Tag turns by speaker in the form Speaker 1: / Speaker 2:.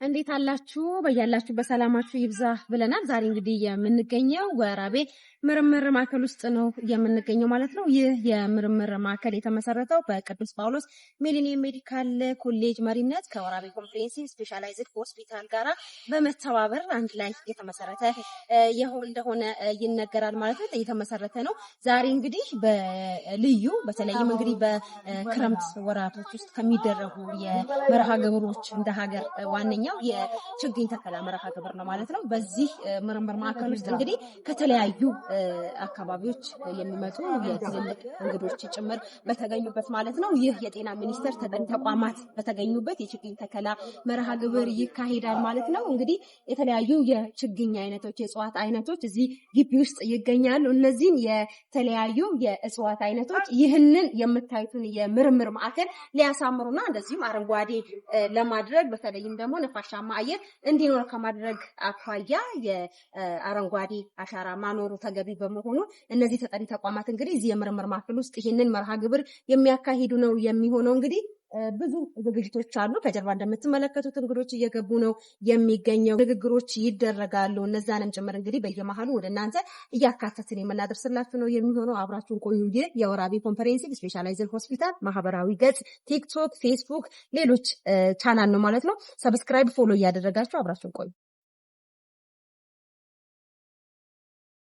Speaker 1: እንዴት አላችሁ? በያላችሁ በሰላማችሁ ይብዛ ብለናል። ዛሬ እንግዲህ የምንገኘው ወራቤ ምርምር ማዕከል ውስጥ ነው የምንገኘው ማለት ነው። ይህ የምርምር ማዕከል የተመሰረተው በቅዱስ ጳውሎስ ሚሊኒየም ሜዲካል ኮሌጅ መሪነት ከወራቤ ኮምፕሬሄንሲቭ ስፔሻላይዝድ ሆስፒታል ጋራ በመተባበር አንድ ላይ የተመሰረተ እንደሆነ ይነገራል ማለት ነው። የተመሰረተ ነው። ዛሬ እንግዲህ በልዩ በተለይም እንግዲህ በክረምት ወራቶች ውስጥ ከሚደረጉ የመርሃ ግብሮች እንደ ሀገር ዋነኛው የችግኝ ተከላ መርሃ ግብር ነው ማለት ነው። በዚህ ምርምር ማዕከል ውስጥ እንግዲህ ከተለያዩ አካባቢዎች የሚመጡ የትልልቅ እንግዶች ጭምር በተገኙበት ማለት ነው። ይህ የጤና ሚኒስቴር ተቋማት በተገኙበት የችግኝ ተከላ መርሃ ግብር ይካሄዳል ማለት ነው። እንግዲህ የተለያዩ የችግኝ አይነቶች፣ የእጽዋት አይነቶች እዚህ ግቢ ውስጥ ይገኛሉ። እነዚህን የተለያዩ የእጽዋት አይነቶች ይህንን የምታዩትን የምርምር ማዕከል ሊያሳምሩና እንደዚሁም አረንጓዴ ለማድረግ በተለይም ደግሞ ነፋሻማ አየር እንዲኖር ከማድረግ አኳያ የአረንጓዴ አሻራ ማኖሩ ተገቢ በመሆኑ እነዚህ ተጠሪ ተቋማት እንግዲህ እዚህ የምርምር ማዕከል ውስጥ ይህንን መርሃ ግብር የሚያካሂዱ ነው የሚሆነው። እንግዲህ ብዙ ዝግጅቶች አሉ። ከጀርባ እንደምትመለከቱት እንግዶች እየገቡ ነው የሚገኘው። ንግግሮች ይደረጋሉ። እነዛንም ጭምር እንግዲህ በየመሃሉ ወደ እናንተ እያካተትን የምናደርስላችሁ ነው የሚሆነው። አብራችሁን ቆዩ። ይህ የወራቤ ኮምፕሬሄንሲቭ ስፔሻላይዝድ ሆስፒታል ማህበራዊ ገጽ ቲክቶክ፣ ፌስቡክ፣ ሌሎች ቻናል ነው ማለት ነው። ሰብስክራይብ፣ ፎሎ እያደረጋችሁ አብራችሁን ቆዩ።